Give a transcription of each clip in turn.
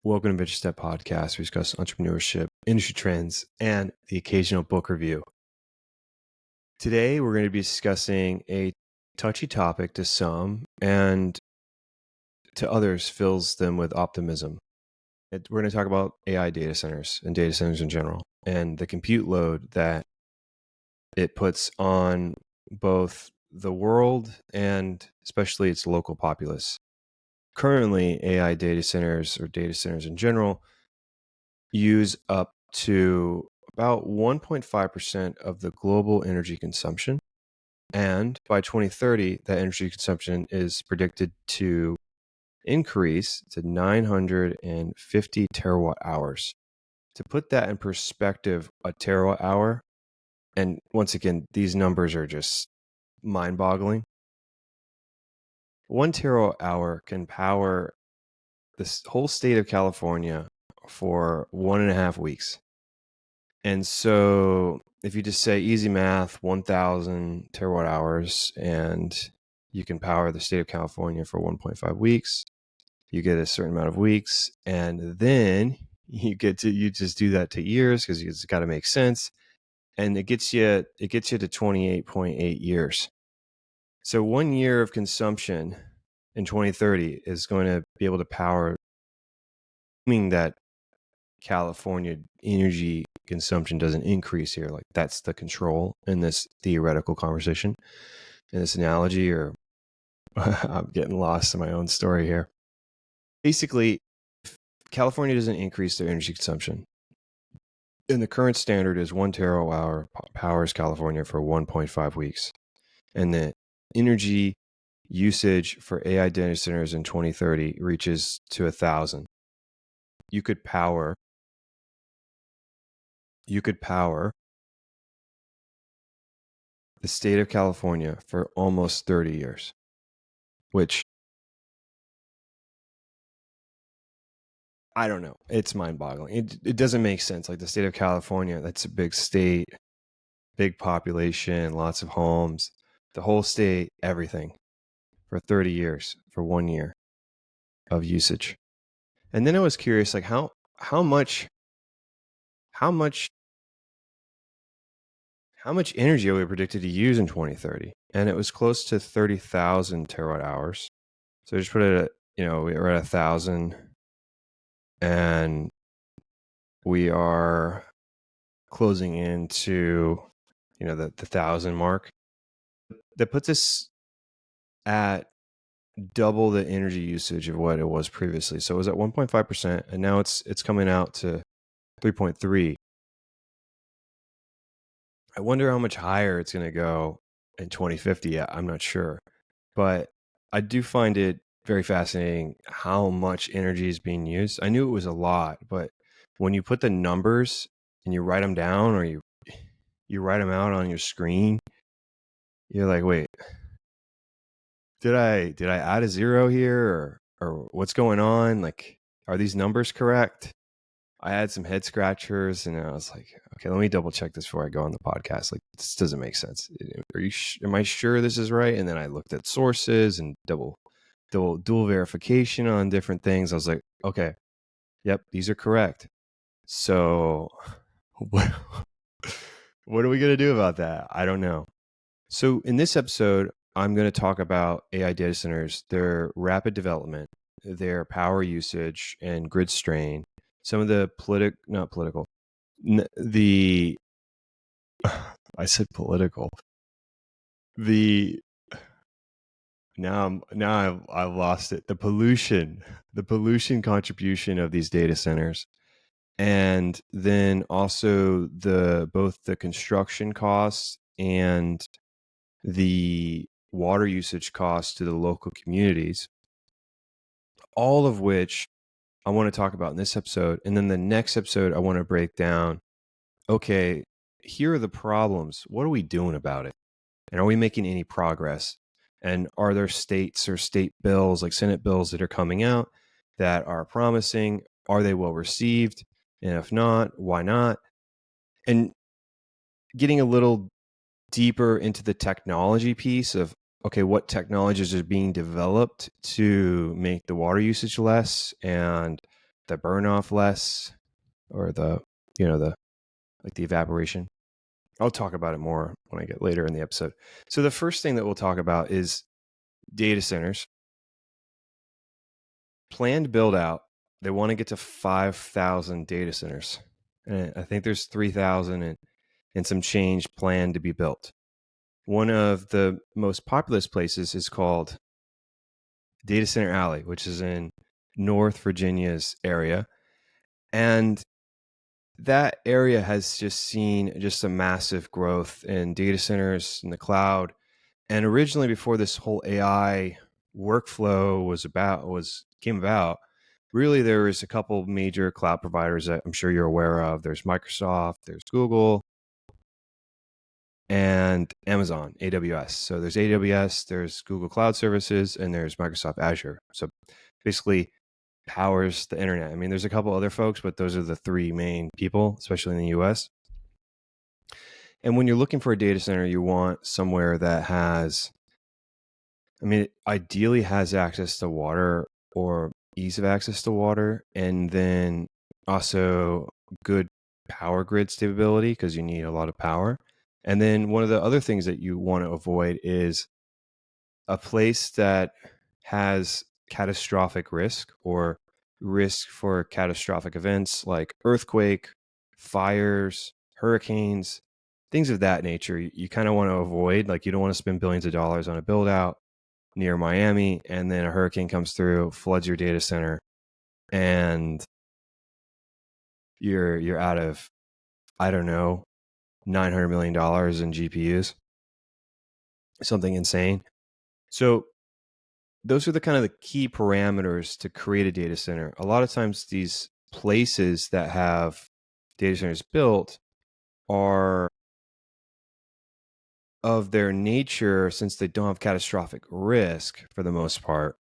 Welcome to Venture Step Podcast. We discuss entrepreneurship, industry trends, and the occasional book review. Today, we're going to be discussing a touchy topic to some, and to others fills them with optimism. We're going to talk about AI data centers and data centers in general, and the compute load that it puts on both the world and especially its local populace. Currently, AI data centers or data centers in general use up to about 1.5% of the global energy consumption. And by 2030, that energy consumption is predicted to increase to 950 terawatt hours. To put that in perspective, a terawatt hour, and once again, these numbers are just mind-boggling. 1 terawatt hour can power this whole state of California for 1.5 weeks. And so if you just say easy math, 1,000 terawatt hours, and you can power the state of California for 1.5 weeks, you get a certain amount of weeks, and then you just do that to years because it's got to make sense. And it gets you to 28.8 years. So 1 year of consumption in 2030 is going to be able to power, meaning that California energy consumption doesn't increase here. Like, that's the control in this theoretical conversation, in this analogy, or I'm getting lost in my own story here. Basically, California doesn't increase their energy consumption. And the current standard is 1 terawatt hour powers California for 1.5 weeks. And the energy usage for AI data centers in 2030 reaches to 1,000. You could power the state of California for almost 30 years, which, I don't know. It's mind-boggling. It doesn't make sense. Like, the state of California, that's a big state, big population, lots of homes. The whole state, everything, for 30 years, for 1 year of usage. And then I was curious, like, how much energy are we predicted to use in 2030? And it was close to 30,000 terawatt hours. So just put it at, we're at 1,000, and we are closing into, the 1,000 mark. That puts us at double the energy usage of what it was previously. So it was at 1.5%, and now it's coming out to 3.3. I wonder how much higher it's going to go in 2050. Yeah, I'm not sure. But I do find it very fascinating how much energy is being used. I knew it was a lot, but when you put the numbers and you write them down, or you write them out on your screen, you're like, wait, did I add a zero here, or what's going on? Like, are these numbers correct? I had some head scratchers, and I was like, okay, let me double check this before I go on the podcast. Like, this doesn't make sense. Am I sure this is right? And then I looked at sources and dual verification on different things. I was like, okay, yep, these are correct. So what are we going to do about that? I don't know. So in this episode, I'm going to talk about AI data centers, their rapid development, their power usage and grid strain, some of the I said political. I've lost it. The pollution contribution of these data centers, and then also both the construction costs and the water usage costs to the local communities, all of which I want to talk about in this episode. And then the next episode, I want to break down, okay, here are the problems. What are we doing about it? And are we making any progress? And are there states or state bills, like Senate bills, that are coming out that are promising? Are they well received? And if not, why not? And getting a little deeper into the technology piece of, okay, what technologies are being developed to make the water usage less, and the burn off less, or the like the evaporation. I'll talk about it more when I get later in the episode. So the first thing that we'll talk about is data centers. Planned build out. They want to get to 5,000 data centers. And I think there's 3,000 and some change planned to be built. One of the most populous places is called Data Center Alley, which is in North Virginia's area. And that area has just seen just a massive growth in data centers in the cloud. And originally, before this whole AI workflow came about, really there was a couple major cloud providers that I'm sure you're aware of. There's Microsoft, there's Google, and Amazon, AWS. So there's AWS, there's Google Cloud Services, and there's Microsoft Azure. So basically powers the internet. I mean, there's a couple other folks, but those are the three main people, especially in the US. And when you're looking for a data center, you want somewhere that has, I mean, it ideally has access to water or ease of access to water, and then also good power grid stability because you need a lot of power. And then one of the other things that you want to avoid is a place that has catastrophic risk or risk for catastrophic events like earthquake, fires, hurricanes, things of that nature. You kind of want to avoid, like, you don't want to spend billions of dollars on a build out near Miami and then a hurricane comes through, floods your data center, and you're out of, I don't know, $900 million in GPUs, something insane. So those are the kind of the key parameters to create a data center. A lot of times these places that have data centers built are of their nature, since they don't have catastrophic risk for the most part,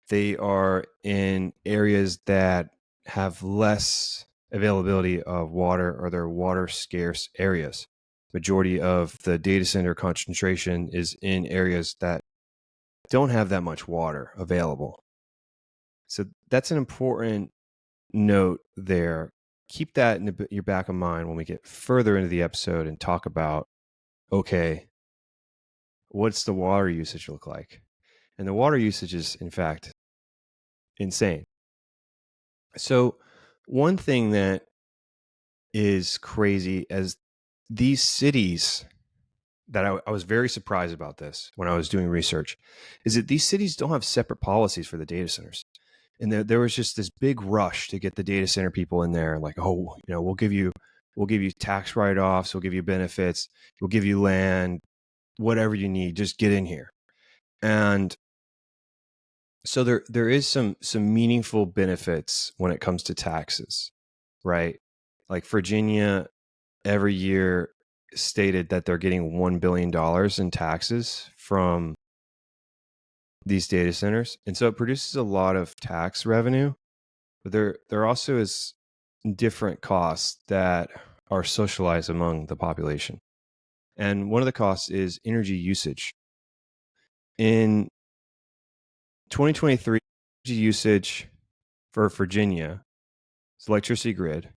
they are in areas that have less availability of water, or they're water scarce areas. Majority of the data center concentration is in areas that don't have that much water available. So that's an important note there. Keep that in your back of mind when we get further into the episode and talk about, okay, what's the water usage look like? And the water usage is, in fact, insane. So one thing that is crazy as these cities that I was very surprised about this when I was doing research, is that these cities don't have separate policies for the data centers. And there was just this big rush to get the data center people in there, like, oh, we'll give you tax write-offs, we'll give you benefits, we'll give you land, whatever you need, just get in here. And so there is some meaningful benefits when it comes to taxes, right? Like Virginia every year stated that they're getting $1 billion in taxes from these data centers. And so it produces a lot of tax revenue, but there also is different costs that are socialized among the population. And one of the costs is energy usage. In 2023, energy usage for Virginia's electricity grid,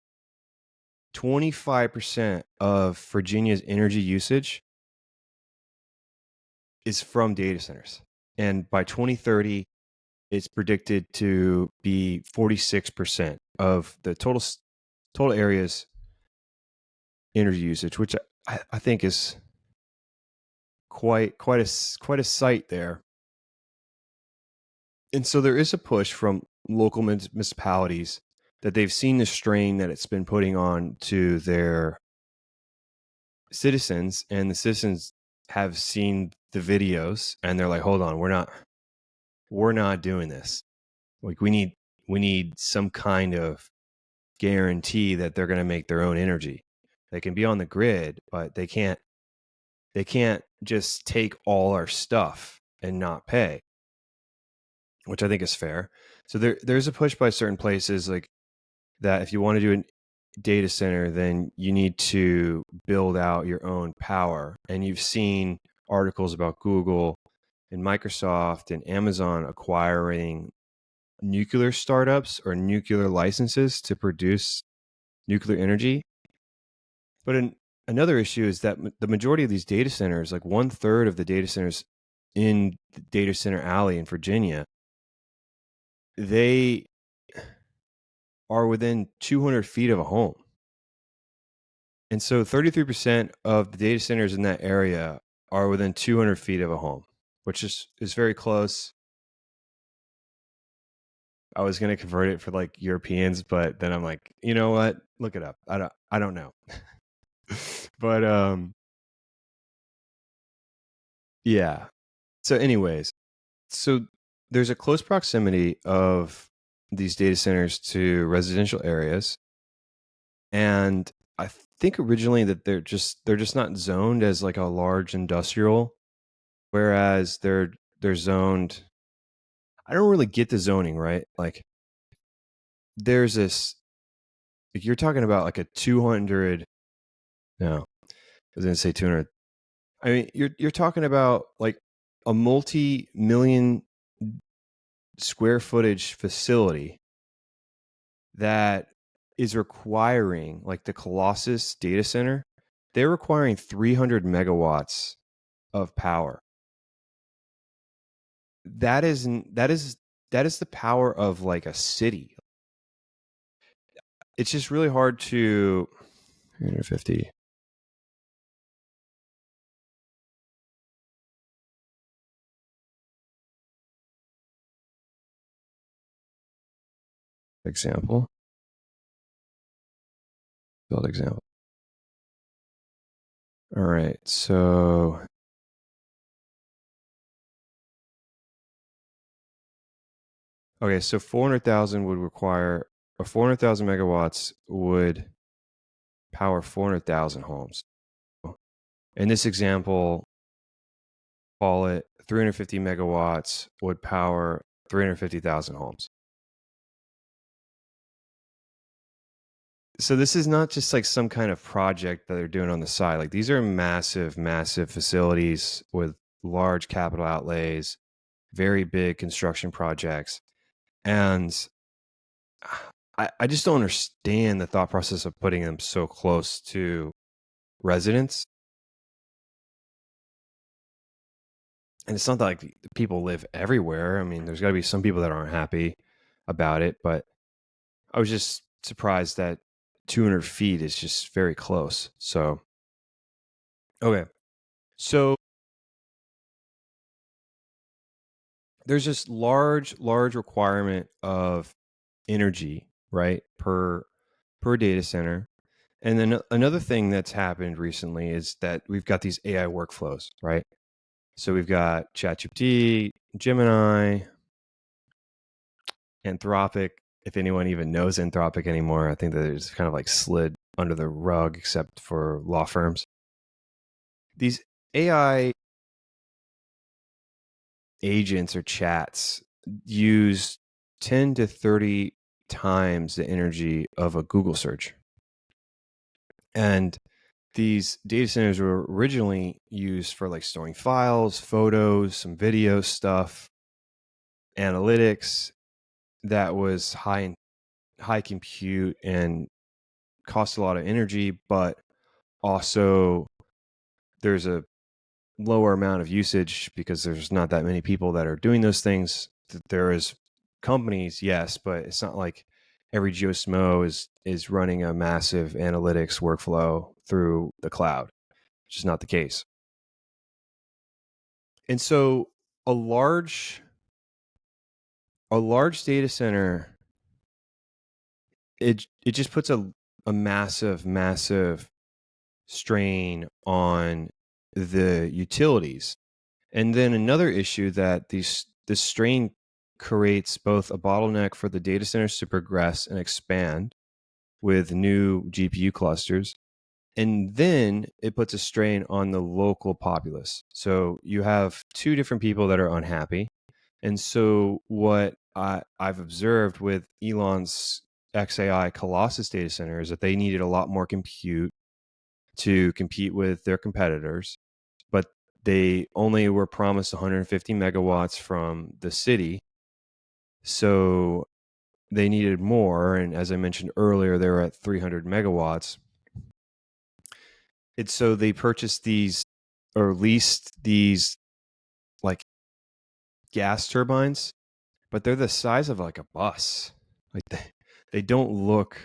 25% of Virginia's energy usage is from data centers. And by 2030, it's predicted to be 46% of the total area's energy usage, which I think is quite a sight there. And so there is a push from local municipalities that they've seen the strain that it's been putting on to their citizens, and the citizens have seen the videos and they're like, hold on, we're not doing this. Like, we need some kind of guarantee that they're going to make their own energy. They can be on the grid, but they can't just take all our stuff and not pay, which I think is fair. So there's a push by certain places, like, that if you want to do a data center, then you need to build out your own power. And you've seen articles about Google and Microsoft and Amazon acquiring nuclear startups or nuclear licenses to produce nuclear energy. But another issue is that the majority of these data centers, like 1/3 of the data centers in the Data Center Alley in Virginia, they are within 200 feet of a home. And so 33% of the data centers in that area are within 200 feet of a home, which is very close. I was going to convert it for like Europeans, but then I'm like, you know what? Look it up. I don't know. But yeah. So anyways, so there's a close proximity of these data centers to residential areas, and I think originally that they're just not zoned as like a large industrial, whereas they're zoned. I don't really get the zoning, right? Like there's this, like you're talking about like a 200, no, I was going to say 200. I mean, you're talking about like a multi-million square footage facility that is requiring, like the Colossus data center, they're requiring 300 megawatts of power. That is that is the power of like a city. It's just really hard to 350 example. Build example. All right. So okay, so 400,000 would require, or 400,000 megawatts would power 400,000 homes. In this example, call it 350 megawatts would power 350,000 homes. So this is not just like some kind of project that they're doing on the side. Like these are massive, massive facilities with large capital outlays, very big construction projects. And I just don't understand the thought process of putting them so close to residents. And it's not that like people live everywhere. I mean, there's got to be some people that aren't happy about it, but I was just surprised that 200 feet is just very close. So, okay. So there's this large, large requirement of energy, right? Per data center. And then another thing that's happened recently is that we've got these AI workflows, right? So we've got ChatGPT, Gemini, Anthropic. If anyone even knows Anthropic anymore, I think that it's kind of like slid under the rug, except for law firms. These AI agents or chats use 10 to 30 times the energy of a Google search. And these data centers were originally used for like storing files, photos, some video stuff, analytics that was high compute and cost a lot of energy, but also there's a lower amount of usage because there's not that many people that are doing those things. There is companies, yes, but it's not like every Joe Smo is running a massive analytics workflow through the cloud, which is not the case. And so a large data center, it just puts a massive strain on the utilities. And then another issue that this strain creates both a bottleneck for the data centers to progress and expand with new GPU clusters. And then it puts a strain on the local populace. So you have two different people that are unhappy. And so what I've observed with Elon's XAI Colossus data center is that they needed a lot more compute to compete with their competitors, but they only were promised 150 megawatts from the city. So they needed more. And as I mentioned earlier, they were at 300 megawatts. And so they purchased these or leased these like gas turbines, but they're the size of like a bus. Like they don't look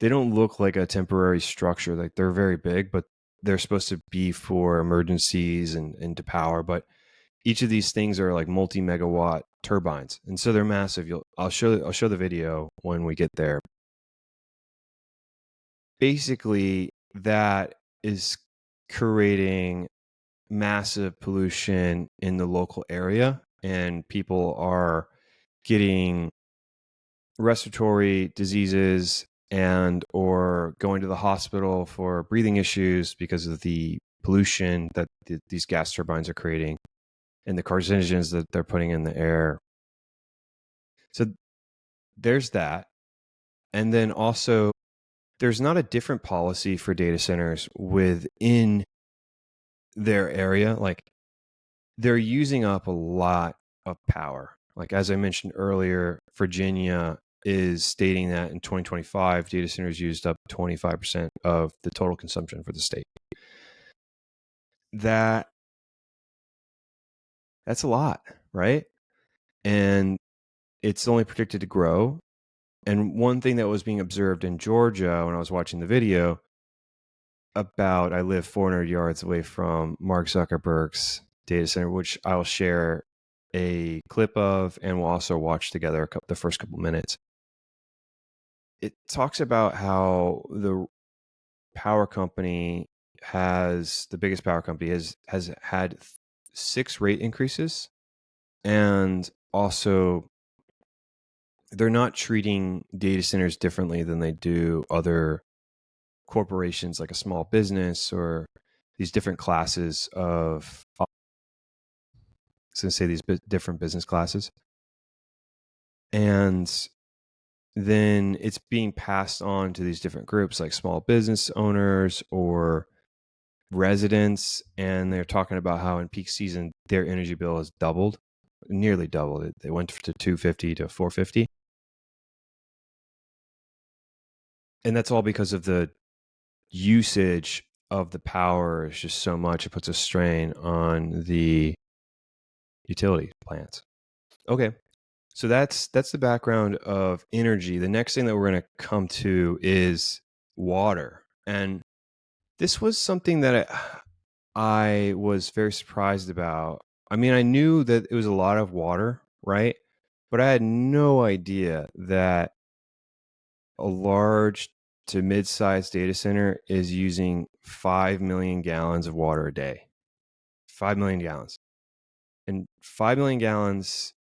they don't look like a temporary structure. Like they're very big, but they're supposed to be for emergencies and to power. But each of these things are like multi-megawatt turbines, and so they're massive. I'll show the video when we get there. Basically, that is creating massive pollution in the local area, and people are getting respiratory diseases and or going to the hospital for breathing issues because of the pollution that these gas turbines are creating and the carcinogens that they're putting in the air. So there's that. And then also there's not a different policy for data centers within their area. Like they're using up a lot of power. Like as I mentioned earlier, Virginia is stating that in 2025, data centers used up 25% of the total consumption for the state. That's a lot, right? And it's only predicted to grow. And one thing that was being observed in Georgia when I was watching the video I live 400 yards away from Mark Zuckerberg's data center, which I'll share a clip of and we'll also watch together the first couple minutes. It talks about how the biggest power company has had 6 rate increases, and also they're not treating data centers differently than they do other corporations like a small business or these different classes of these different business classes. And then it's being passed on to these different groups like small business owners or residents, and they're talking about how in peak season their energy bill has nearly doubled. They went to 250 to 450. And that's all because of the usage of the power is just so much. It puts a strain on the utility plants. Okay. So that's the background of energy. The next thing that we're going to come to is water. And this was something that I was very surprised about. I mean, I knew that it was a lot of water, right? But I had no idea that a large to mid-sized data center is using 5 million gallons of water a day. 5 million gallons. And 5 million gallons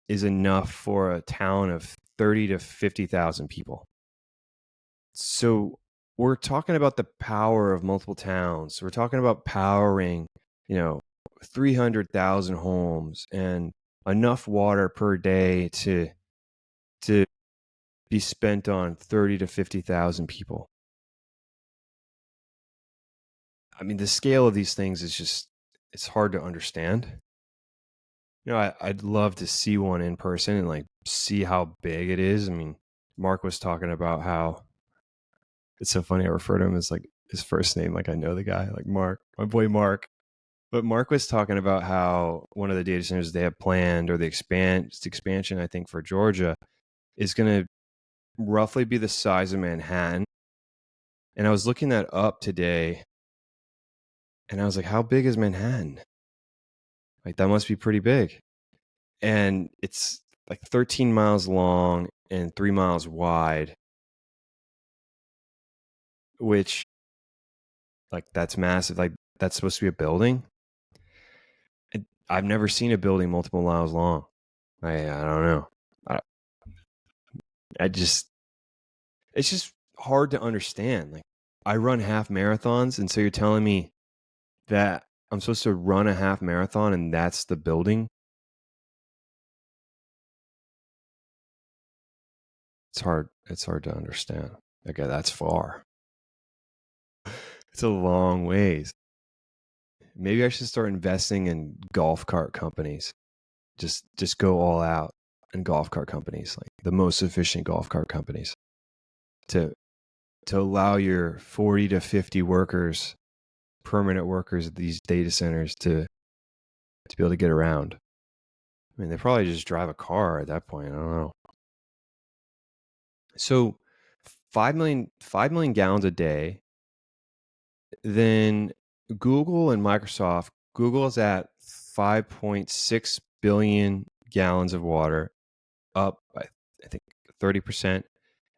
is enough for a town of 30 to 50,000 people. So we're talking about the power of multiple towns. We're talking about powering, 300,000 homes and enough water per day to be spent on 30 to 50,000 people. I mean, the scale of these things is just, it's hard to understand. I'd love to see one in person and like see how big it is. I mean, Mark was talking about how it's so funny. I refer to him as like his first name. Like I know the guy, like Mark, my boy Mark. But Mark was talking about how one of the data centers they have planned or the expansion, I think, for Georgia is going to roughly be the size of Manhattan. And I was looking that up today and I was like, how big is Manhattan? Like that must be pretty big. And it's like 13 miles long and 3 miles wide, which like that's massive. Like that's supposed to be a building. I've never seen a building multiple miles long. I don't know. It's just hard to understand. Like I run half marathons, and so you're telling me that I'm supposed to run a half marathon and that's the building? It's hard to understand. Okay, that's far. It's a long ways. Maybe I should start investing in golf cart companies. Just go all out. and golf cart companies, like the most efficient golf cart companies, to allow your 40 to 50 workers, permanent workers at these data centers to be able to get around. I mean, they probably just drive a car at that point. I don't know. So 5 million gallons a day. Then Google and Microsoft, Google is at 5.6 billion gallons of water, up by, I think, 30%.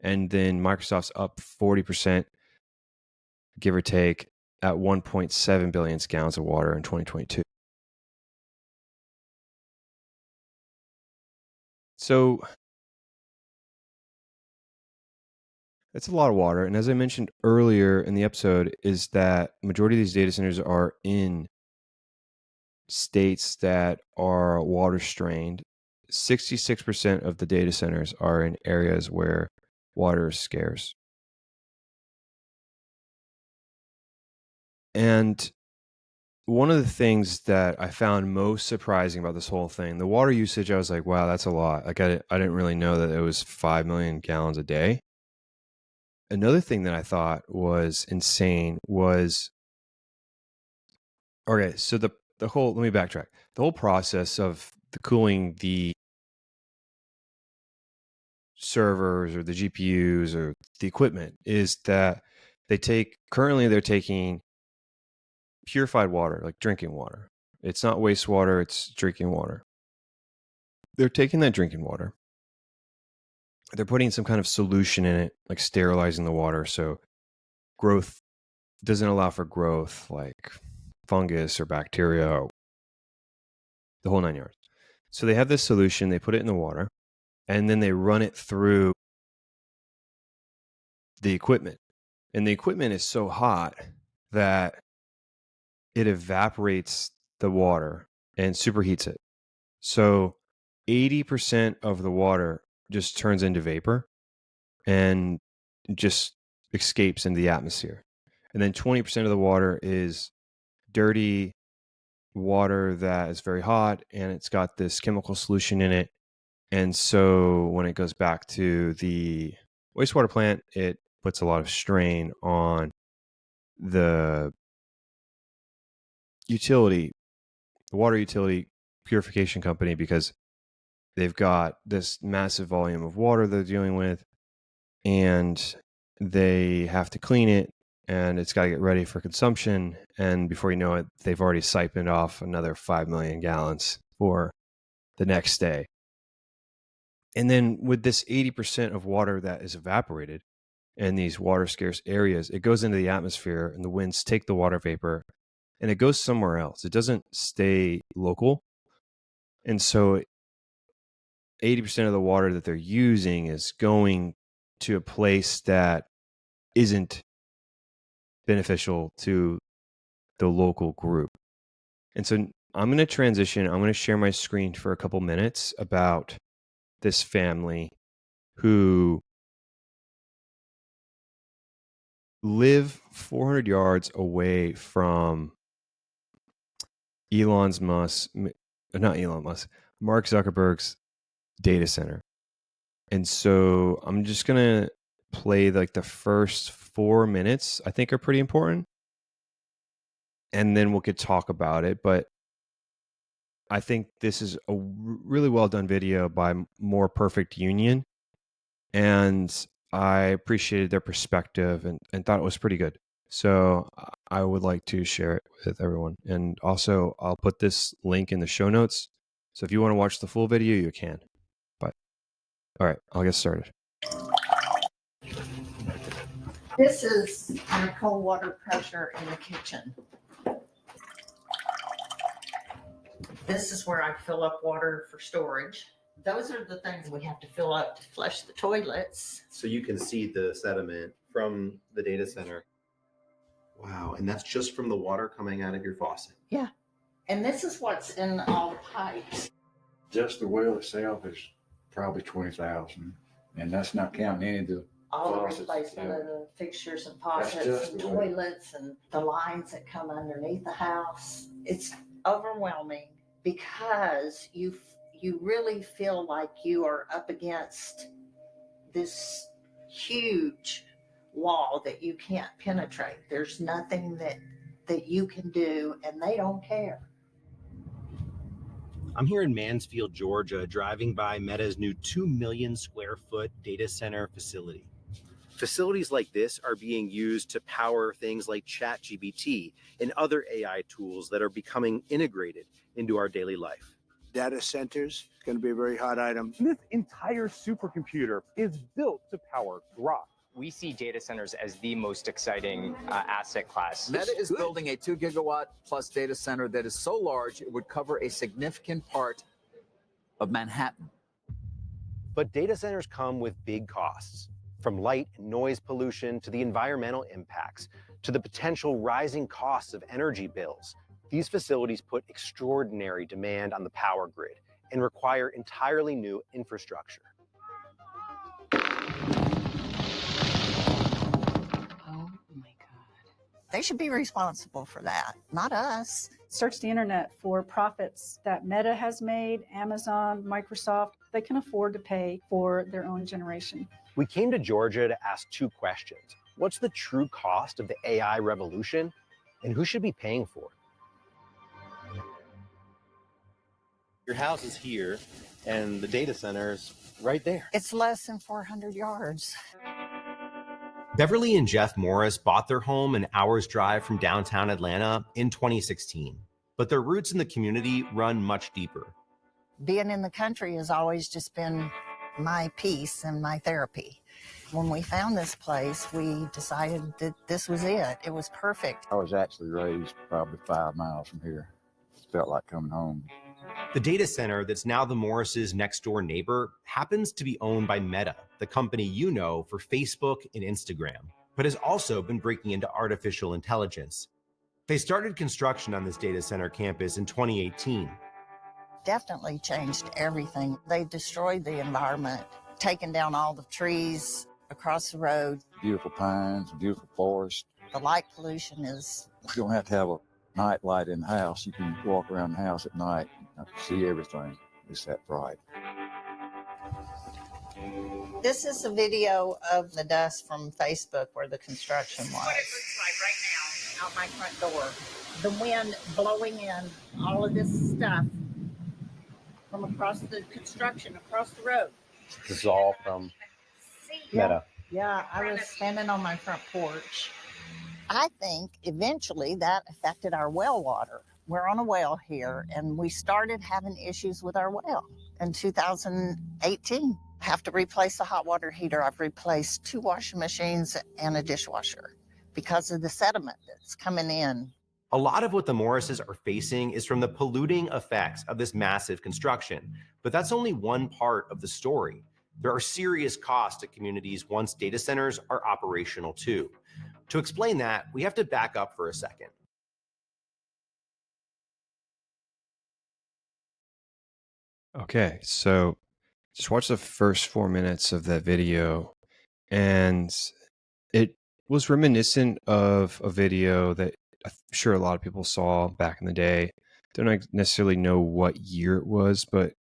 And then Microsoft's up 40%, give or take, at 1.7 billion gallons of water in 2022. So that's a lot of water. And as I mentioned earlier in the episode, is that majority of these data centers are in states that are water strained. 66% of the data centers are in areas where water is scarce. And one of the things that I found most surprising about this whole thing, the water usage, I was like, wow, that's a lot. Like I didn't really know that it was 5 million gallons a day. Another thing that I thought was insane was, okay, so the whole, let me backtrack. The whole process of the cooling the servers or the GPUs or the equipment is that currently they're taking purified water, like drinking water. It's not wastewater, it's drinking water. They're taking that drinking water, they're putting some kind of solution in it, like sterilizing the water so growth doesn't allow for growth, like fungus or bacteria, or the whole 9 yards. So they have this solution, they put it in the water, and then they run it through the equipment. And the equipment is so hot that it evaporates the water and superheats it. So 80% of the water just turns into vapor and just escapes into the atmosphere. And then 20% of the water is dirty water that is very hot and it's got this chemical solution in it. And so when it goes back to the wastewater plant, it puts a lot of strain on the water utility purification company, because they've got this massive volume of water they're dealing with and they have to clean it and it's got to get ready for consumption. And before you know it, they've already siphoned off another 5 million gallons for the next day. And then with this 80% of water that is evaporated in these water scarce areas, it goes into the atmosphere and the winds take the water vapor and it goes somewhere else. It doesn't stay local. And so 80% of the water that they're using is going to a place that isn't beneficial to the local group. And so I'm going to transition. I'm going to share my screen for a couple minutes about this family who live 400 yards away from Mark Zuckerberg's data center. And so I'm just going to play like the first 4 minutes, I think are pretty important. And then we could talk about it. But I think this is a really well done video by More Perfect Union. And I appreciated their perspective and thought it was pretty good. So I would like to share it with everyone. And also, I'll put this link in the show notes. So if you want to watch the full video, you can. But all right, I'll get started. This is our cold water pressure in the kitchen. This is where I fill up water for storage. Those are the things we have to fill up to flush the toilets. So you can see the sediment from the data center. Wow, and that's just from the water coming out of your faucet. Yeah. And this is what's in all the pipes. Just the well itself is probably 20,000, and that's not counting any of the all faucets, the replacement yeah. of the fixtures and That's faucets just and the way. toilets and the lines that come underneath the house. It's overwhelming because you you really feel like you are up against this huge wall that you can't penetrate. There's nothing that you can do, and they don't care. I'm here in Mansfield, Georgia, driving by Meta's new 2 million square foot data center facility. Facilities like this are being used to power things like ChatGPT and other AI tools that are becoming integrated into our daily life. Data centers going to be a very hot item. This entire supercomputer is built to power Grok. We see data centers as the most exciting asset class. Meta is building a 2 gigawatt plus data center that is so large it would cover a significant part of Manhattan. But data centers come with big costs, from light and noise pollution to the environmental impacts, to the potential rising costs of energy bills. These facilities put extraordinary demand on the power grid and require entirely new infrastructure. Oh my God. They should be responsible for that, not us. Search the internet for profits that Meta has made, Amazon, Microsoft. They can afford to pay for their own generation. We came to Georgia to ask two questions. What's the true cost of the AI revolution, and who should be paying for it? Your house is here, and the data center's right there. It's less than 400 yards. Beverly and Jeff Morris bought their home an hour's drive from downtown Atlanta in 2016, but their roots in the community run much deeper. Being in the country has always just been my peace and my therapy. When we found this place, we decided that this was it. It was perfect. I was actually raised probably 5 miles from here. Felt like coming home. The data center that's now the Morris's next door neighbor happens to be owned by Meta, the company you know for Facebook and Instagram, but has also been breaking into artificial intelligence. They started construction on this data center campus in 2018. Definitely changed everything. They destroyed the environment, taking down all the trees across the road. Beautiful pines, beautiful forest. The light pollution is... You don't have to have a night light in the house. You can walk around the house at night and see everything. It's that bright. This is a video of the dust from Facebook where the construction was. What it looks like right now Out my front door. The wind blowing in all of this stuff from across the construction, across the road. This is all from Meta. Yeah, I was standing on my front porch. I think eventually that affected our well water. We're on a well here, and we started having issues with our well in 2018. I have to replace the hot water heater. I've replaced 2 washing machines and a dishwasher because of the sediment that's coming in. A lot of what the Morrises are facing is from the polluting effects of this massive construction, but that's only one part of the story. There are serious costs to communities once data centers are operational too. To explain that, we have to back up for a second. Okay, so just watch the first 4 minutes of that video, and it was reminiscent of a video that I'm sure a lot of people saw back in the day. Don't necessarily know what year it was, but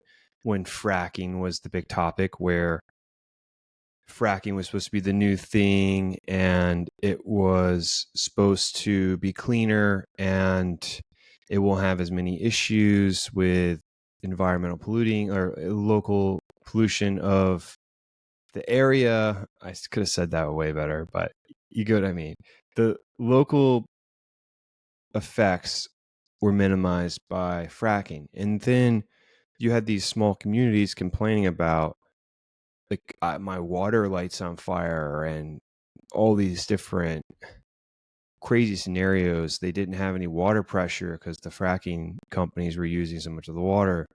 when fracking was the big topic, where fracking was supposed to be the new thing and it was supposed to be cleaner and it won't have as many issues with environmental polluting or local pollution of the area. I could have said that way better, but you get what I mean. The local effects were minimized by fracking. And then you had these small communities complaining about, like, my water lights on fire and all these different crazy scenarios. They didn't have any water pressure because the fracking companies were using so much of the water.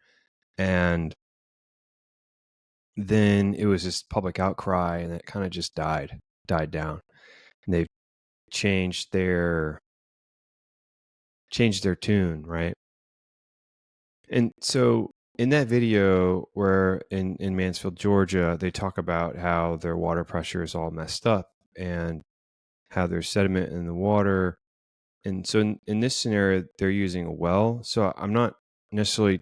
And then it was this public outcry, and it kind of just died down. And they've changed their tune, right? And so in that video where in Mansfield, Georgia, they talk about how their water pressure is all messed up and how there's sediment in the water. And so in this scenario, they're using a well. So I'm not necessarily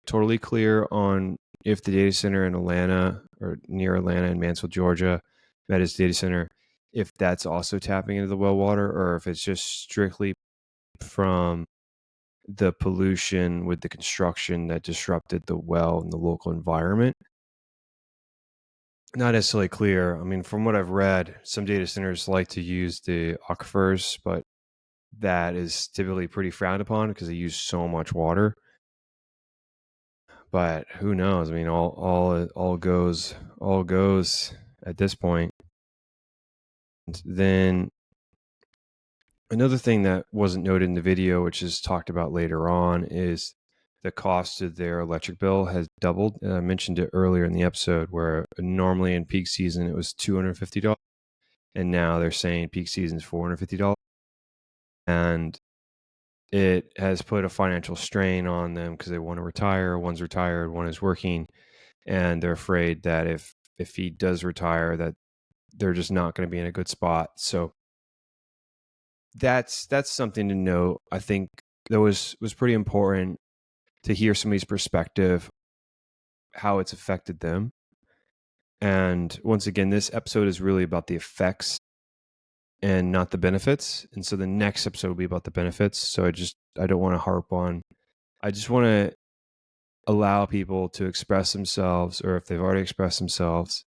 totally clear on if the data center in Atlanta or near Atlanta in Mansfield, Georgia, Meta's data center, if that's also tapping into the well water, or if it's just strictly from the pollution with the construction that disrupted the well and the local environment. Not necessarily clear. I mean, from what I've read, some data centers like to use the aquifers, but that is typically pretty frowned upon because they use so much water. But who knows? I mean, all goes at this point. And then another thing that wasn't noted in the video, which is talked about later on, is the cost of their electric bill has doubled. And I mentioned it earlier in the episode where normally in peak season it was $250, and now they're saying peak season is $450, and it has put a financial strain on them because they want to retire. One's retired, one is working, and they're afraid that if he does retire, that they're just not going to be in a good spot. So that's something to note. I think that was pretty important to hear somebody's perspective, how it's affected them. And once again, this episode is really about the effects and not the benefits. And so the next episode will be about the benefits. So I don't want to harp on. I just want to allow people to express themselves, or if they've already expressed themselves,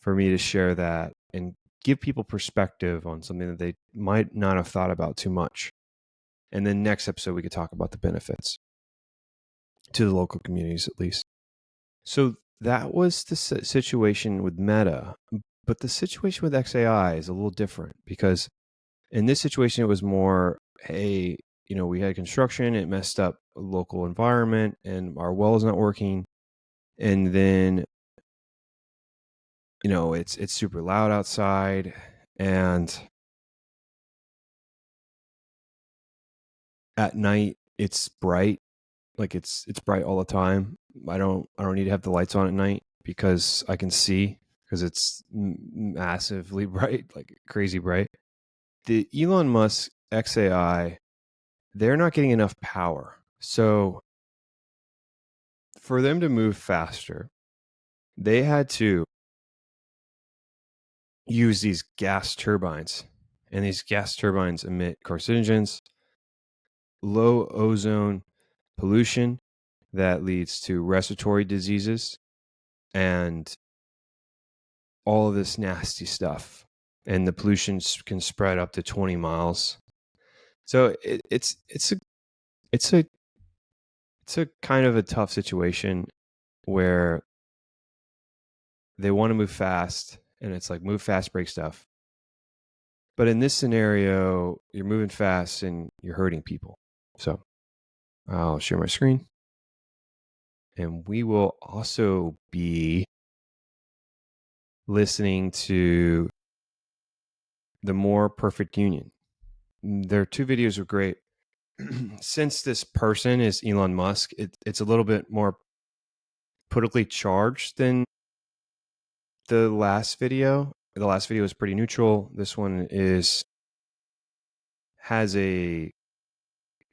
for me to share that and give people perspective on something that they might not have thought about too much. And then next episode, we could talk about the benefits to the local communities, at least. So that was the situation with Meta. But the situation with XAI is a little different because in this situation, it was more, hey, we had construction, it messed up a local environment, and our well is not working. And then, it's super loud outside, and at night it's bright, like it's bright all the time. I don't need to have the lights on at night because I can see, because it's massively bright, like crazy bright. The Elon Musk XAI, they're not getting enough power. So for them to move faster, they had to use these gas turbines, and these gas turbines emit carcinogens, low ozone pollution that leads to respiratory diseases and all of this nasty stuff. And the pollution can spread up to 20 miles. So it's a kind of a tough situation where they want to move fast, and it's like move fast, break stuff. But in this scenario, you're moving fast and you're hurting people. So I'll share my screen. And we will also be listening to The More Perfect Union. Their two videos are great. Since this person is Elon Musk, it's a little bit more politically charged than the last video. The last video is pretty neutral. This one has a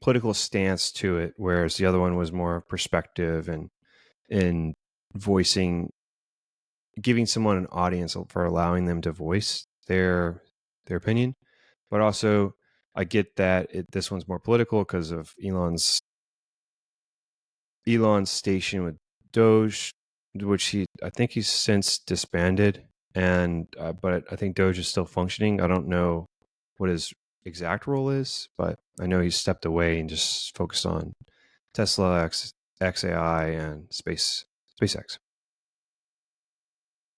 political stance to it, whereas the other one was more perspective and voicing, giving someone an audience for allowing them to voice their opinion. But also, I get that this one's more political because of Elon's station with Doge, which I think he's since disbanded, and but I think Doge is still functioning. I don't know what his exact role is, but I know he's stepped away and just focused on Tesla, XAI, and SpaceX.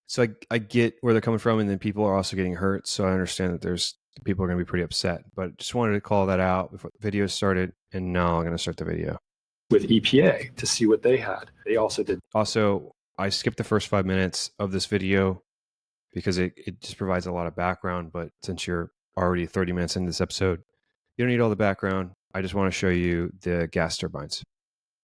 So I get where they're coming from, and then people are also getting hurt. So I understand that people are going to be pretty upset. But just wanted to call that out before the video started, and now I'm going to start the video. With EPA to see what they had. They also did. Also, I skipped the first 5 minutes of this video because it just provides a lot of background. But since you're already 30 minutes into this episode, you don't need all the background. I just want to show you the gas turbines.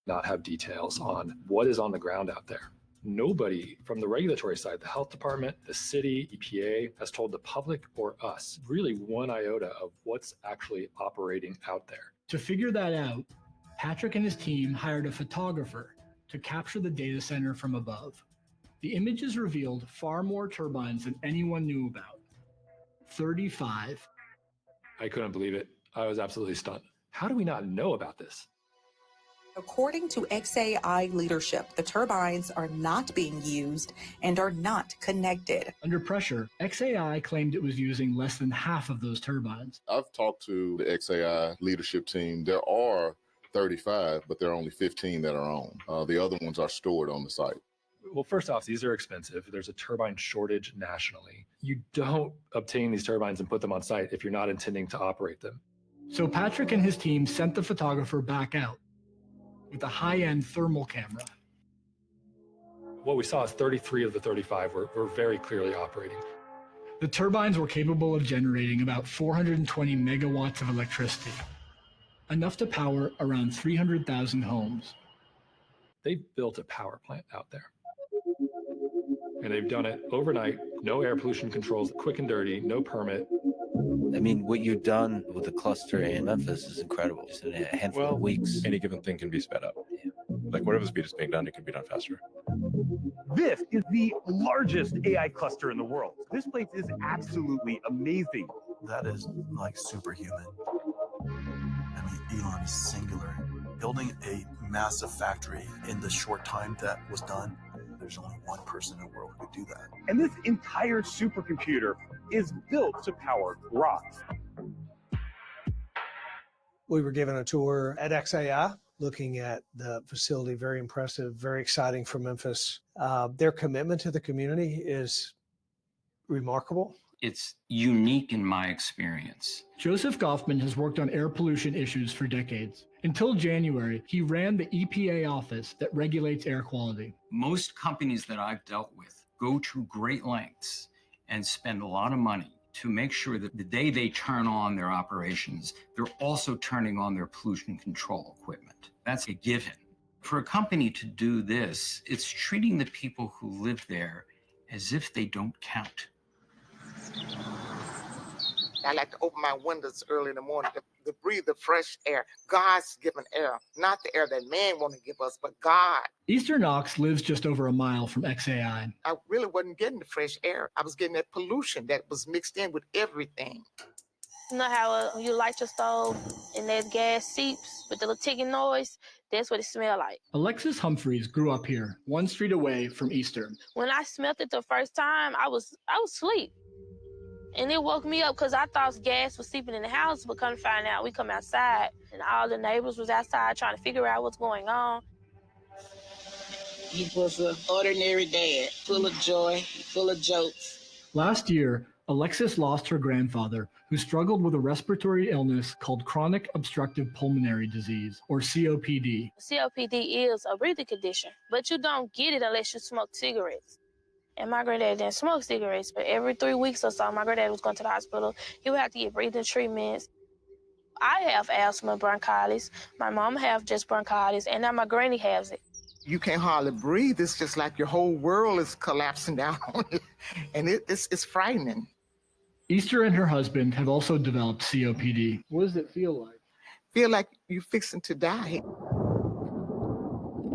Not have details on what is on the ground out there. Nobody from the regulatory side, the health department, the city, EPA, has told the public or us really one iota of what's actually operating out there. To figure that out, Patrick and his team hired a photographer to capture the data center from above. The images revealed far more turbines than anyone knew about. 35. I couldn't believe it. I was absolutely stunned. How do we not know about this? According to XAI leadership, the turbines are not being used and are not connected. Under pressure, XAI claimed it was using less than half of those turbines. I've talked to the XAI leadership team. There are 35, but there are only 15 that are owned. The other ones are stored on the site. Well, first off, these are expensive. There's a turbine shortage nationally. You don't obtain these turbines and put them on site if you're not intending to operate them. So Patrick and his team sent the photographer back out with a high-end thermal camera. What we saw is 33 of the 35 were very clearly operating. The turbines were capable of generating about 420 megawatts of electricity, enough to power around 300,000 homes. They built a power plant out there. And they've done it overnight, no air pollution controls, quick and dirty, no permit. I mean, what you've done with the cluster in Memphis is incredible. Just in a handful of weeks. Any given thing can be sped up. Like whatever speed is being done, it can be done faster. This is the largest AI cluster in the world. This place is absolutely amazing. That is like superhuman. I mean, Elon is singular. Building a massive factory in the short time that was done, there's only one person in the world who could do that. And this entire supercomputer is built to power rocks. We were given a tour at XAI, looking at the facility. Very impressive, very exciting for Memphis. Their commitment to the community is remarkable. It's unique in my experience. Joseph Goffman has worked on air pollution issues for decades. Until January, he ran the EPA office that regulates air quality. Most companies that I've dealt with go to great lengths and spend a lot of money to make sure that the day they turn on their operations, they're also turning on their pollution control equipment. That's a given. For a company to do this, it's treating the people who live there as if they don't count. I like to open my windows early in the morning to breathe the fresh air, God's given air, not the air that man want to give us, but God. Easter Knox lives just over a mile from XAI. I really wasn't getting the fresh air. I was getting that pollution that was mixed in with everything. You know how you light your stove and that gas seeps with the little ticking noise? That's what it smelled like. Alexis Humphreys grew up here, one street away from Easter. When I smelled it the first time, I was asleep. And it woke me up because I thought gas was seeping in the house, but come to find out, we come outside and all the neighbors was outside trying to figure out what's going on. He was an ordinary dad, full of joy, full of jokes. Last year, Alexis lost her grandfather, who struggled with a respiratory illness called chronic obstructive pulmonary disease, or COPD. COPD is a breathing condition, but you don't get it unless you smoke cigarettes. And my granddad didn't smoke cigarettes, but every 3 weeks or so, my granddad was going to the hospital. He would have to get breathing treatments. I have asthma, bronchitis. My mom have just bronchitis, and now my granny has it. You can't hardly breathe. It's just like your whole world is collapsing down on you, and it's frightening. Easter and her husband have also developed COPD. What does it feel like? Feel like you're fixing to die.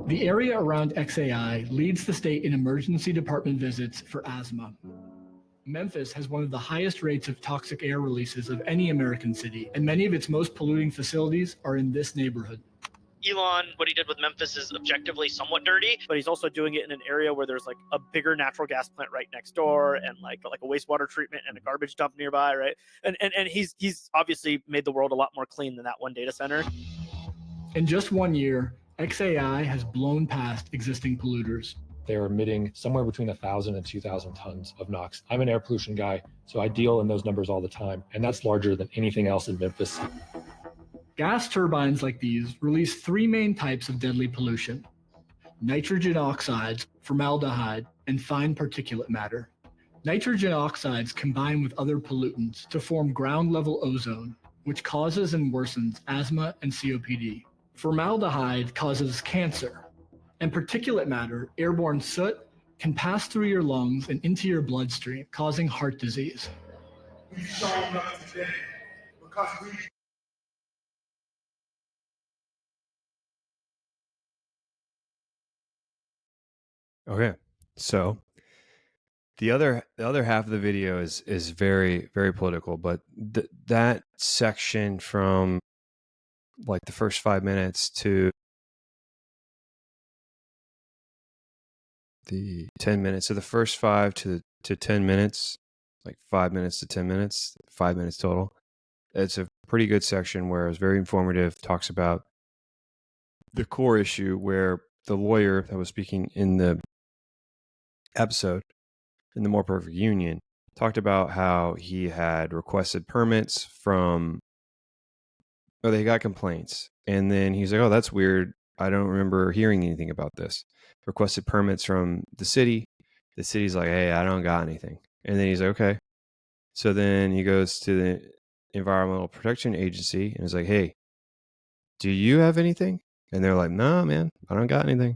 The area around XAI leads the state in emergency department visits for asthma. Memphis has one of the highest rates of toxic air releases of any American city, and many of its most polluting facilities are in this neighborhood. Elon, what he did with Memphis is objectively somewhat dirty, but he's also doing it in an area where there's like a bigger natural gas plant right next door and like a wastewater treatment and a garbage dump nearby, right? And he's obviously made the world a lot more clean than that one data center. In just 1 year, XAI has blown past existing polluters. They're emitting somewhere between 1,000 and 2,000 tons of NOx. I'm an air pollution guy, so I deal in those numbers all the time, and that's larger than anything else in Memphis. Gas turbines like these release 3 main types of deadly pollution: nitrogen oxides, formaldehyde, and fine particulate matter. Nitrogen oxides combine with other pollutants to form ground-level ozone, which causes and worsens asthma and COPD. Formaldehyde causes cancer, and particulate matter, airborne soot, can pass through your lungs and into your bloodstream, causing heart disease. We've shown up today because we Okay. So the other half of the video is very, very political, but that section from like the first 5 minutes to the 10 minutes, so the first 5 to 10 minutes, like 5 minutes to 10 minutes, 5 minutes total. It's a pretty good section where it's very informative, talks about the core issue where the lawyer that was speaking in the episode in the More Perfect Union talked about how he had requested permits from, or they got complaints. And then he's like, oh, that's weird. I don't remember hearing anything about this. Requested permits from the city. The city's like, hey, I don't got anything. And then he's like, okay. So then he goes to the Environmental Protection Agency and is like, hey, do you have anything? And they're like, no, man, I don't got anything.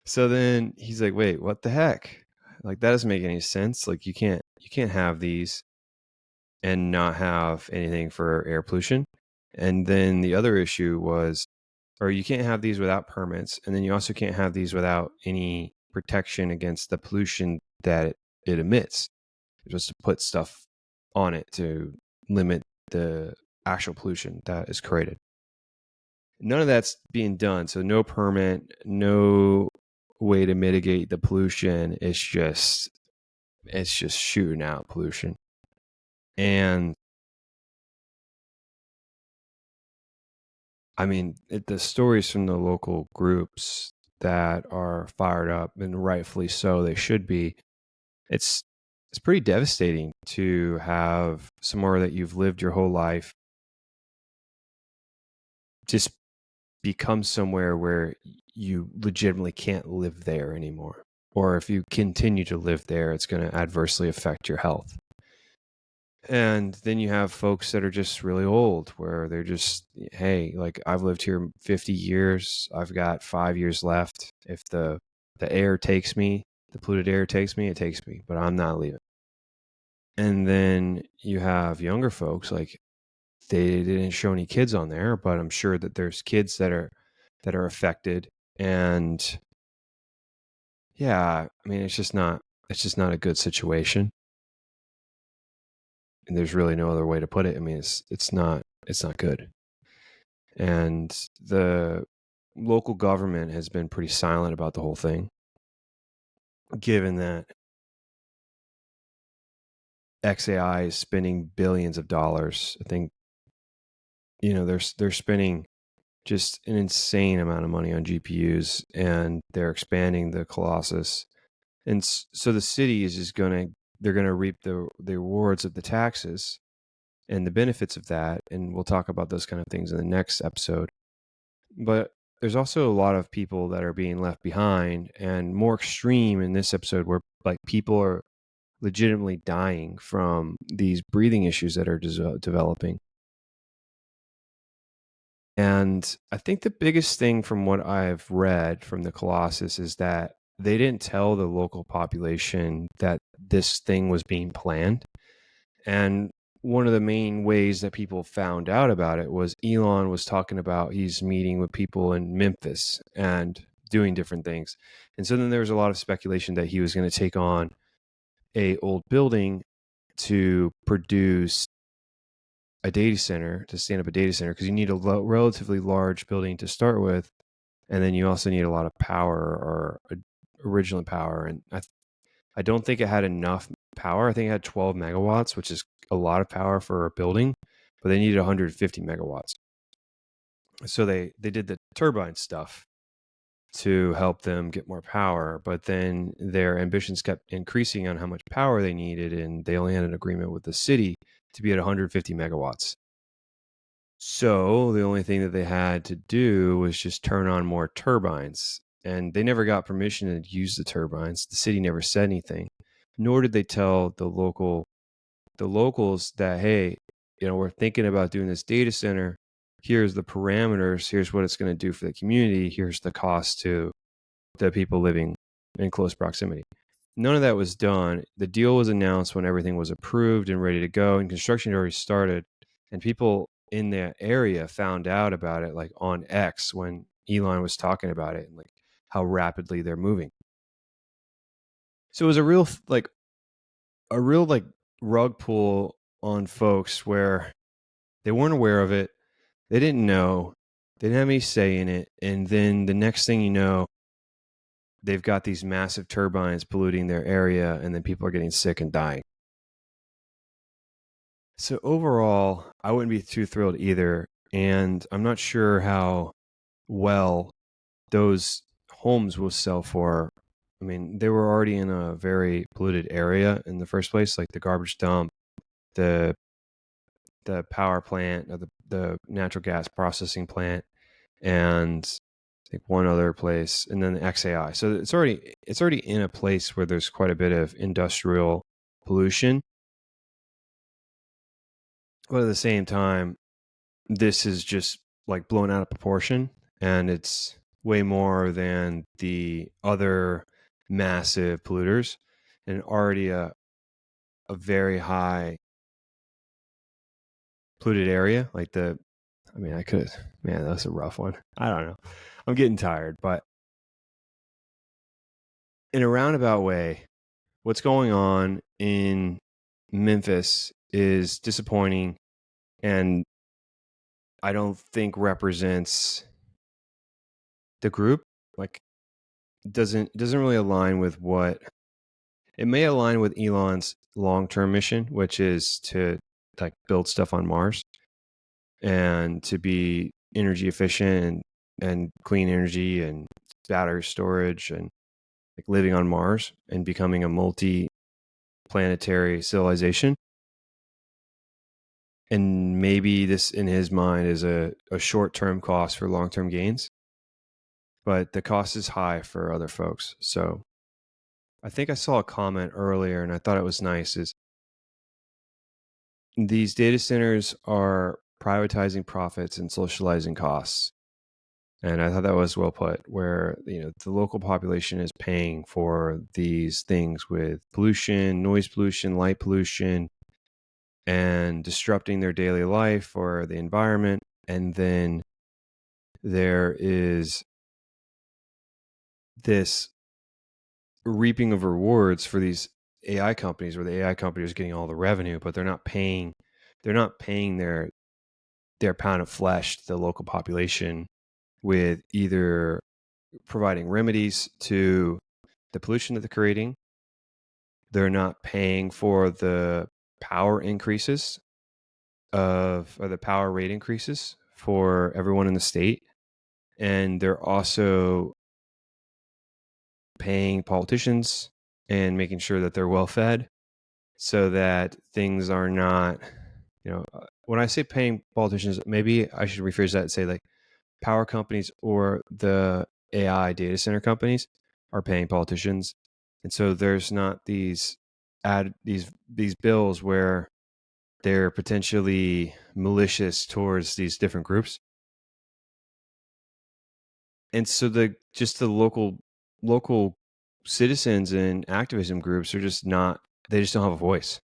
So then he's like, wait, what the heck? Like, that doesn't make any sense. Like, you can't have these and not have anything for air pollution. And then the other issue was, or you can't have these without permits. And then you also can't have these without any protection against the pollution that it emits. Just to put stuff on it to limit the actual pollution that is created. None of that's being done. So no permit, no way to mitigate the pollution. It's just shooting out pollution. And I mean, the stories from the local groups that are fired up, and rightfully so, they should be. It's pretty devastating to have somewhere that you've lived your whole life just become somewhere where you legitimately can't live there anymore. Or if you continue to live there, it's going to adversely affect your health. And then you have folks that are just really old, where they're just, hey, like, I've lived here 50 years. I've got 5 years left. If the air takes me, the polluted air takes me, it takes me, but I'm not leaving. And then you have younger folks, like, they didn't show any kids on there, but I'm sure that there's kids that are affected. And yeah, I mean, it's just not a good situation. And there's really no other way to put it. I mean, it's not good. And the local government has been pretty silent about the whole thing, given that XAI is spending billions of dollars. I think, they're spending just an insane amount of money on GPUs, and they're expanding the Colossus. And so the city is just they're going to reap the rewards of the taxes and the benefits of that. And we'll talk about those kind of things in the next episode. But there's also a lot of people that are being left behind, and more extreme in this episode, where like people are legitimately dying from these breathing issues that are developing. And I think the biggest thing from what I've read from the Colossus is that they didn't tell the local population that this thing was being planned. And one of the main ways that people found out about it was Elon was talking about he's meeting with people in Memphis and doing different things. And so then there was a lot of speculation that he was going to take on a old building to produce a data center, to stand up a data center, because you need a relatively large building to start with. And then you also need a lot of power, or original power. And I don't think it had enough power. I think it had 12 megawatts, which is a lot of power for a building, but they needed 150 megawatts. So they did the turbine stuff to help them get more power, but then their ambitions kept increasing on how much power they needed, and they only had an agreement with the city to be at 150 megawatts. So the only thing that they had to do was just turn on more turbines, and they never got permission to use the turbines. The city never said anything, nor did they tell the locals that, hey, we're thinking about doing this data center. Here's the parameters. Here's what it's going to do for the community. Here's the cost to the people living in close proximity. None of that was done. The deal was announced when everything was approved and ready to go, and construction had already started. And people in the area found out about it, like on X, when Elon was talking about it, and like how rapidly they're moving. So it was a real rug pull on folks where they weren't aware of it, they didn't know, they didn't have any say in it, and then the next thing you know, they've got these massive turbines polluting their area, and then people are getting sick and dying. So overall, I wouldn't be too thrilled either, and I'm not sure how well those homes will sell for. I mean, they were already in a very polluted area in the first place, like the garbage dump, the power plant, or the natural gas processing plant, and I think one other place, and then the XAI. So it's already in a place where there's quite a bit of industrial pollution. But at the same time, this is just like blown out of proportion, and it's way more than the other massive polluters, and already a very high polluted area. Man, that's a rough one. I don't know. I'm getting tired, but in a roundabout way, what's going on in Memphis is disappointing, and I don't think represents the group. Like, doesn't really align with what it may align with Elon's long-term mission, which is to like build stuff on Mars and to be energy efficient and clean energy and battery storage and like living on Mars and becoming a multi-planetary civilization. And maybe this in his mind is a short-term cost for long-term gains, but the cost is high for other folks. So I think I saw a comment earlier and I thought it was nice, is these data centers are privatizing profits and socializing costs. And I thought that was well put, where the local population is paying for these things with pollution, noise pollution, light pollution, and disrupting their daily life or the environment. And then there is this reaping of rewards for these AI companies, where the AI company is getting all the revenue, but they're not paying their pound of flesh to the local population with either providing remedies to the pollution that they're creating. They're not paying for the power increases or the power rate increases for everyone in the state. And they're also paying politicians and making sure that they're well fed so that things are not, when I say paying politicians, maybe I should rephrase that and say like power companies or the AI data center companies are paying politicians. And so there's not these bills where they're potentially malicious towards these different groups. And so the local citizens and activism groups are they just don't have a voice.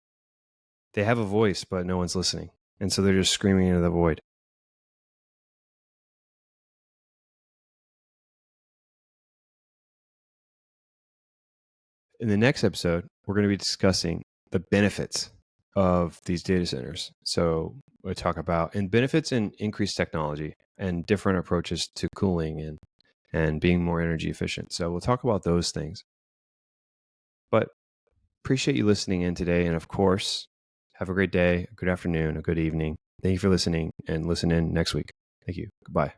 They have a voice, but no one's listening. And so they're just screaming into the void. In the next episode, we're going to be discussing the benefits of these data centers. So we'll talk about benefits in increased technology and different approaches to cooling and being more energy efficient. So we'll talk about those things. But appreciate you listening in today. And of course, have a great day, a good afternoon, a good evening. Thank you for listening, and listen in next week. Thank you. Goodbye.